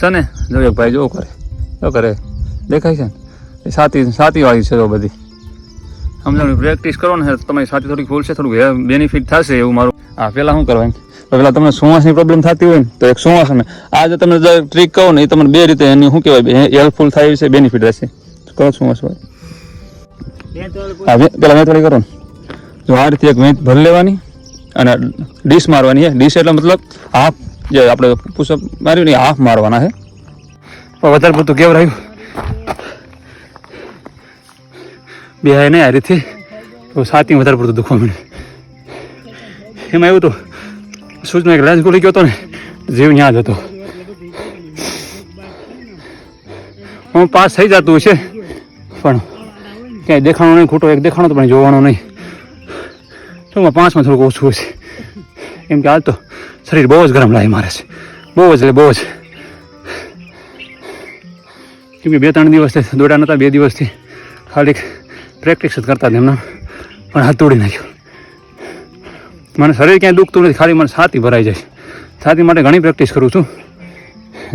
છે ને જો એક ભાઈ જો કરે દેખાય છે ને સાતી વાળી છે તો બધી સમજાવવાની પ્રેક્ટિસ કરો ને તમારી સાથી થોડીક ખોલશે થોડુંક બેનિફિટ થશે એવું મારું. હા પહેલાં શું કરવાનું પેલા તમને શ્વાસની પ્રોબ્લેમ થતી હોય ને તો એક શ્વાસ ને આ જો તમને જે ટ્રીક કહો ને એ તમને બે રીતે એની શું કહેવાય હેલ્પફુલ થાય છે બેનિફિટ રહેશે. કરો શ્વાસ ભાઈ હા પેલા વેતવાળી કરો ને જો આ રીતે એક વેત ભરી લેવાની અને ડીશ મારવાની છે. ડીશ એટલે મતલબ હાફ જે આપણે પુશઅપ માર્યું ને હાફ મારવાના છે. વધારે પડતું કેવરાયું બે નહીં આ રીતે તો છાતી વધારે પડતું દુખવા મળે. એમાં એવું તો સૂચના એક રેન્જ ખોલી ગયો હતો ને જીવ ત્યાં જ હતો. હું પાસ થઈ જતું છે પણ ક્યાંય દેખાણો નહીં. ખોટો એક દેખાણો તો પણ જોવાનો નહીં. તો 5માં થોડુંક ઓછું હશે કેમ કે આજ તો શરીર બહુ જ ગરમ લાગે મારે છે. બહુ જ બહુ જ કેમ કે 2-3 દિવસથી દોડ્યા નહોતા. 2 દિવસથી ખાલી પ્રેક્ટિસ જ કરતા એમના પણ હાથ તોડી નાખ્યો. મને શરીર ક્યાંય દુખતું નથી, ખાલી મને છાતી ભરાઈ જાય. છાતી માટે ઘણી પ્રેક્ટિસ કરું છું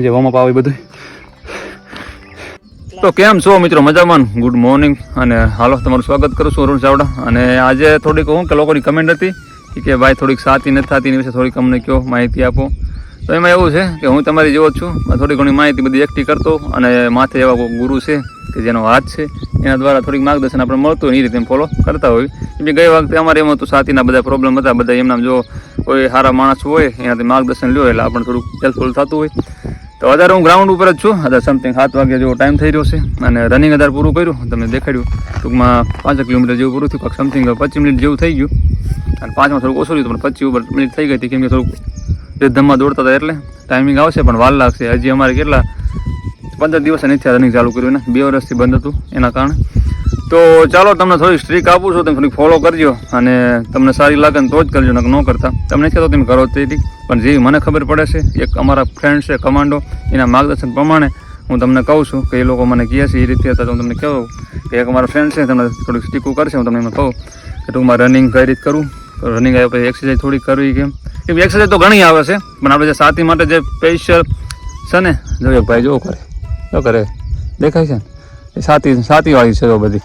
જે વોર્મઅપ આવે બધું. તો કેમ છો મિત્રો? મજામાં? ગુડ મોર્નિંગ અને હાલો તમારું સ્વાગત કરું છું અરુણ ચાવડા. અને આજે થોડીક હું કે લોકોની કમેન્ટ હતી કે ભાઈ થોડીક છાતી નથી થતી એની વિશે થોડીક અમને કહો, માહિતી આપો. તો એમાં એવું છે કે હું તમારી જેવો જ છું. થોડી ઘણી માહિતી બધી એકઠી કરતો અને માથે એવા કોઈ ગુરુ છે કે જેનો હાથ છે એના દ્વારા થોડીક માર્ગદર્શન આપણે મળતું હોય એ રીતે ફોલો કરતા હોય. કેમ કે ગઈ વખતે અમારે એમ હતું છાતીના બધા પ્રોબ્લેમ હતા. બધા એમના જો કોઈ સારા માણસ હોય એનાથી માર્ગદર્શન લ્યો એટલે આપણને થોડુંક હેલ્પફુલ થતું હોય. તો અત્યારે હું ગ્રાઉન્ડ ઉપર જ છું. અત્યારે સમથિંગ 7 વાગ્યા જેવો ટાઈમ થઈ રહ્યો છે અને રનિંગ અત્યારે પૂરું કર્યું. તમને દેખાડ્યું ટૂંકમાં 5 કિલોમીટર જેવું પૂરું થયું. સમથિંગ 25 મિનિટ જેવું થઈ ગયું અને 5માં થોડુંક ઓછું થયું. 25 મિનિટ થઈ ગઈ હતી કેમ કે થોડુંક ધમમાં દોડતા હતા એટલે ટાઈમિંગ આવશે પણ વાર લાગશે. હજી અમારે કેટલા 15 દિવસ નથી રનિંગ ચાલુ કર્યું ને 2 વર્ષથી બંધ હતું એના કારણે. તો ચાલો તમને થોડી સ્ટ્રીક આપું છું, તમે થોડીક ફોલો કરજો અને તમને સારી લાગે ને તો જ કરજો, ન કરતા તમને કહેતો તમે કરો તેથી. પણ જે મને ખબર પડે છે એક અમારા ફ્રેન્ડ છે કમાન્ડો, એના માર્ગદર્શન પ્રમાણે હું તમને કહું છું કે એ લોકો મને કહે છે એ રીતે હતા. તો હું તમને કહું કે એક અમારા ફ્રેન્ડ છે તમને થોડીક સ્ટીકું કરશે. હું તમને એમાં કહું કે ટૂંકમાં રનિંગ કઈ રીતે કરવું, રનિંગ આવ્યા પછી એક્સરસાઇઝ થોડી કરવી. કેમ એક્સરસાઇઝ તો ઘણી આવે છે પણ આપણે જે છાતી માટે જે સ્પેશિયલ છે ને જો એક ભાઈ જો કરે દેખાય છે ને એ છાતી વાળી છે તો બધી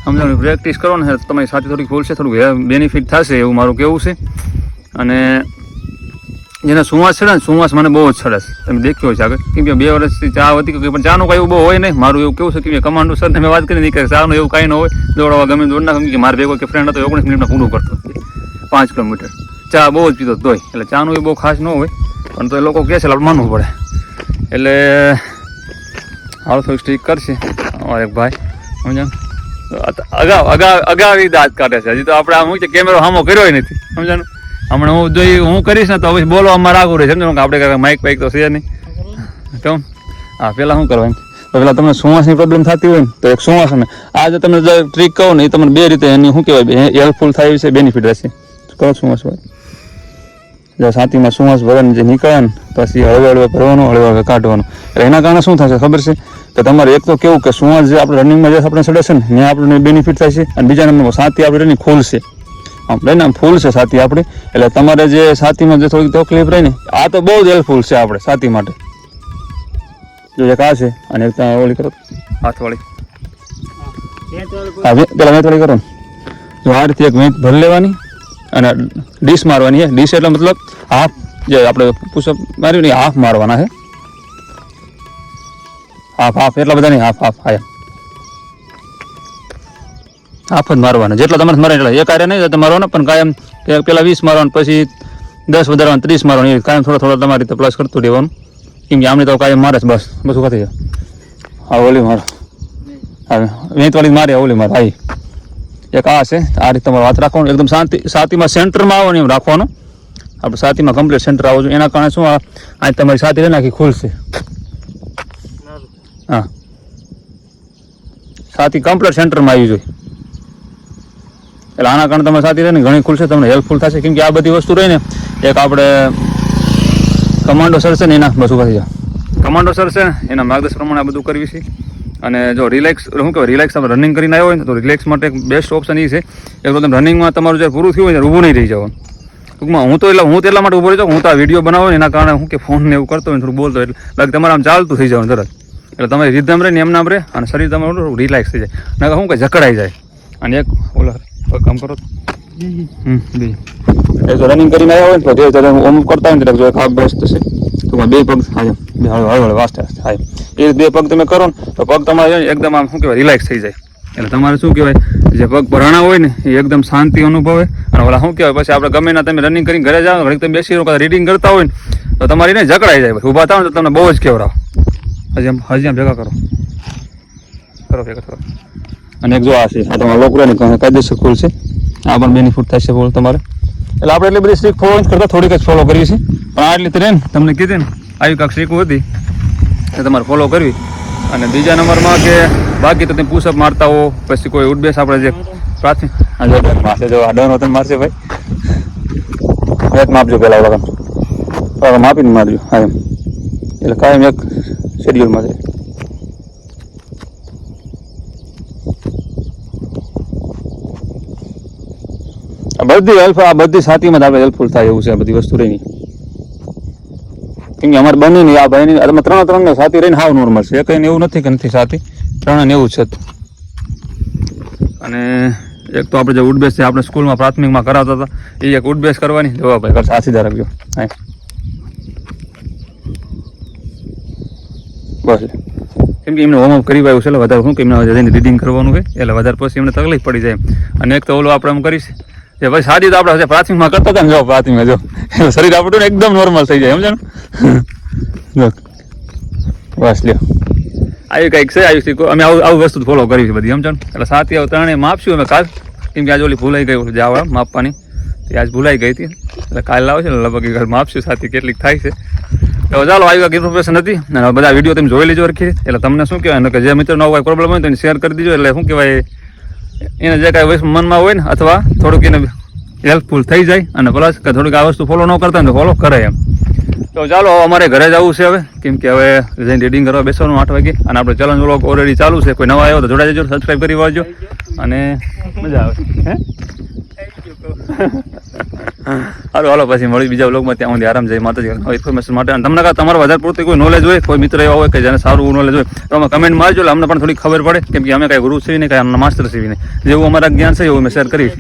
સમજાવવાની પ્રેક્ટિસ કરો ને તમારી છાતી થોડીક ખોલશે, થોડુંક બેનિફિટ થશે એવું મારું કહેવું છે. અને જેને સુવાસ ચડે ને સુવાસ મને બહુ જ ચડે છે. તમે દેખ્યો છે આગળ કેમ કે 2 વર્ષથી ચા હતી પણ ચાનું કાંઈ એવું બહુ હોય નહીં. મારું એવું કેવું છે કે કમાન્ડો સરને મેં વાત કરી નહીં કે ચાનું એવું કાંઈ ન હોય. દોડવા ગમે દોડ ના કે મારે ભેગો કે ફ્રેન્ડ હતો 19 મિનિટમાં પૂરું કરતો 5 કિલોમીટર. ચા બહુ જ પીતો તોય એટલે ચાનું એ બહુ ખાસ ન હોય પણ તો એ લોકો કહે છે એટલે માનવું પડે. એટલે હાલ થોડીક સ્ટીક કરશે અમારે એક ભાઈ સમજાણ અગાઉ દાંત કાઢે છે. હજી તો આપણે આમ શું કેમેરો સામો કર્યો નથી સમજાણું. હમણાં હું કરીશ ને તો પછી બોલો અમારે આગળ રહે સમજો કે આપણે કાંઈ માઇક તો છે નહીં. તો હા પહેલાં શું કરવાનું પેલા તમને શ્વાસની પ્રોબ્લેમ થતી હોય ને તો એક શ્વાસ ને આ જો તમને જે ટ્રીક કહો ને એ તમને બે રીતે એની શું કહેવાય હેલ્પફુલ થાય છે બેનિફિટ રહેશે. કરો શ્વાસ ભાઈ જો છાતીમાં શ્વાસ ભરવાનું જે નીકળે ને પછી હળવે ભરવાનું હળવે કાઢવાનું. એટલે એના કારણે શું થશે ખબર છે કે તમારે એક તો કેવું કે શ્વાસ જે આપણે રનિંગમાં જે આપણે ચડે છે ને ત્યાં આપણને બેનિફિટ થાય છે અને બીજા નંબરમાં છાતી આપણે એની ખોલશે. આપણે ને ફૂલ છે છાતી આપણી એટલે તમારે જે છાતીમાં જે થોડીક તકલીફ રહી ને આ તો બહુ જ હેલ્પફુલ છે આપણે છાતી માટે. જો એક આ છે અને એક ઓલી કરો હાથવાળી હા પેલા વેતવાળી કરો ને જો આ રીતે એક વેત ભરી લેવાની અને ડીશ મારવાની છે. ડીશ એટલે મતલબ હાફ જે આપણે પુશઅપ માર્યું ને હાફ મારવાના છે. હાફ એટલા બધા નહીં હાફ હા હાફ જ મારવાના. જેટલા તમારે મારે એટલા એક આરે નહીં મારવાના પણ કાયમ પેલા 20 મારવાનું પછી 10 વધારવાનું 30 મારવાનું એ કાયમ થોડા તમારી રીતે પ્લસ કરતું રહેવાનું. કેમ કે આમની તો કાયમ મારે જ બસ બધું ખાતી જાય. હા ઓલી મારો હવે વેતવાળી મારે ઓલી મારે આવી એક આ છે. આ રીતે તમારે વાત રાખવાનું એકદમ છાતીમાં સેન્ટરમાં આવવાનું એમ રાખવાનું. આપણે છાતીમાં કમ્પ્લીટ સેન્ટર આવવું જોઈએ. એના કારણે શું આ તમારી છાતી રહે નાખી ખુલશે. હા છાતી કમ્પ્લીટ સેન્ટરમાં આવી જોઈએ એટલે આના કારણે તમારી છાતી રહે ને ઘણી ખુલશે, તમને હેલ્પફુલ થશે. કેમ કે આ બધી વસ્તુ રહી ને એક આપણે કમાન્ડો સર છે ને એના બધું કરી જાય. કમાન્ડો સર છે ને એના માર્ગદર્શન પ્રમાણે આ બધું કરવી છે. અને જો રિલેક્સ શું કહેવાય રિલેક્સ તમે રનિંગ કરીને આવ્યો હોય ને તો રિલેક્સ માટે બેસ્ટ ઓપ્શન એ છે એક તો તમે રનિંગમાં તમારું જે પૂરું થયું હોય ત્યારે ઊભું નહીં રહી જવાનું. ટૂંકમાં હું તો એટલા માટે ઉભો રહ્યો હું તો આ વિડીયો બનાવું ને એના કારણે હું કે ફોન ને એવું કરતો હોય થોડું બોલતો એટલે બાકી તમારે આમ ચાલતું થઈ જવાનું તરત એટલે તમારી રીધમ રહે ને એમ નામ રહે અને શરીર તમારું રિલેક્સ થઈ જાય ના શું કે જકડાઈ જાય અને એક ઓલા કામ કરો એ જો રનિંગ કરીને આવ્યા હોય ને તો જે ઓમ કરતા હોય ને જો એક હાથ બેસ્ટ છે ટૂંકમાં બે પગ હા બે હળવળ વાસ્તે થાય એ બે પગ તમે કરો ને તો પગ તમારે એકદમ આમ શું કહેવાય રિલેક્સ થઈ જાય એટલે તમારે શું કહેવાય જે પગ ભરાણા હોય ને એ એકદમ શાંતિ અનુભવે અને ઓલા શું કહેવાય પછી આપણે ગમે ના તમે રનિંગ કરીને ઘરે જાઓ ઘડીક તમે બેસી રહો રીડિંગ કરતા હોય ને તો તમારી ને જકડાઈ જાય ઊભા થાવ ને તો તમને બહુ જ કેવરાવ હજી આમ ભેગા કરો ભેગા કરો અને એક જો આ છે આ તમારા લોકડાની કાયદેસર સ્કૂલ છે આ પણ બેનિફિટ થશે બોલ તમારે એટલે આપણે એટલી બધી સ્ટ્રીક ફોલો કરતા થોડીક જ ફોલો કરીએ છીએ પણ આ એટલી ટ્રેન તમને કીધી ને આવી કાંઈક સ્ટ્રીક હતી એ તમારે ફોલો કરવી અને બીજા નંબરમાં કે બાકી તો તમે પુશઅપ મારતા હો પછી કોઈ ઉડબેસ આપણે જે પ્રાથમિક મારશે જો ડન હોતો મારશે ભાઈ એક માપજો પહેલાં ઓલા માપીને મારજો હા એમ એટલે કાયમ એક શેડ્યુલમાં છે બધી હેલ્પ આ બધી સાથીમાં જ આપણે હેલ્પફુલ થાય એવું છે આ બધી વસ્તુ રહી કેમ કે અમારે બની નહીં આ ભાઈની અમે ત્રણ સાથી રહીને હાવ નોર્મલ છે કંઈ એવું નથી કે નથી સાથી ત્રણે એવું છે અને એક તો આપણે જે ઉડબેસ છે આપણે સ્કૂલમાં પ્રાથમિકમાં કરાવતા હતા એ એક ઉડબેસ કરવાની જોવા ભાઈ કરશે આ સીધા રાખજો હા બસ કેમ કે એમને હોમવર્ક કરી આવ્યું છે એટલે વધારે શું કે એમને જઈને રીડિંગ કરવાનું હોય એટલે વધારે પછી એમને તકલીફ પડી જાય અને એક તો ઓલું આપણે એમ કરીશ કે ભાઈ સાદી તો આપણે પ્રાથમિકમાં કરતા હતા ને જો પ્રાથમિકમાં જો શરીર આપણું ને એકદમ નોર્મલ થઈ જાય સમજાણું બસ લ્યો આવી કંઈક છે આવી અમે આવું વસ્તુ ફોલો કરી છે બધી સમજાણું એટલે સાથી આવું ત્રણેય માપશું અમે કાલ કેમ કે આજે ઓલી ભૂલાઈ ગઈ જાવ માપવાની એ આજ ભૂલાઈ ગઈ હતી એટલે કાલ લાવશે ને લગભગ માપશું સાથી કેટલીક થાય છે તો ચાલો આવી કંઈક ઇન્ફોર્મેશન હતી અને બધા વિડીયો તમે જોઈ લેજો રખી એટલે તમને શું કહેવાય કે જે મિત્રો નવો કોઈ પ્રોબ્લેમ હોય તો એને શેર કરી દીજો એટલે શું કહેવાય એને જે કાંઈ મનમાં હોય ને અથવા થોડુંક એને હેલ્પફુલ થઈ જાય અને પ્લસ કે થોડીક આ વસ્તુ ફોલો ન કરતા હોય તો ફોલો કરે એમ તો ચાલો અમારે ઘરે જવું છે હવે કેમ કે હવે જઈને રીડિંગ કરવા બેસવાનું 8 વાગે અને આપણે ચેલેન્જ વ્લોગ ઓલરેડી ચાલુ છે કોઈ નવા આવ્યો તો જોડાઈ જજો સબસ્ક્રાઈબ કરી વાળજો અને મજા આવે હે હાલો પછી મળી બીજા વ્લોગમાં ત્યાં સુધી આરામ જાય માતાજી ઇન્ફોર્મેશન માટે અને તમને તમારા વધારે પૂરતી કોઈ નોલેજ હોય કોઈ મિત્ર એવા હોય કે જેને સારું નોલેજ હોય તો અમે કમેન્ટ મારજો એટલે અમને પણ થોડી ખબર પડે કેમ કે અમે કાંઈ ગુરુ છીએ નહીં કાંઈ માસ્ટર છીએ નહીં જેવું અમારા જ્ઞાન છે એવું અમે શેર કરીશ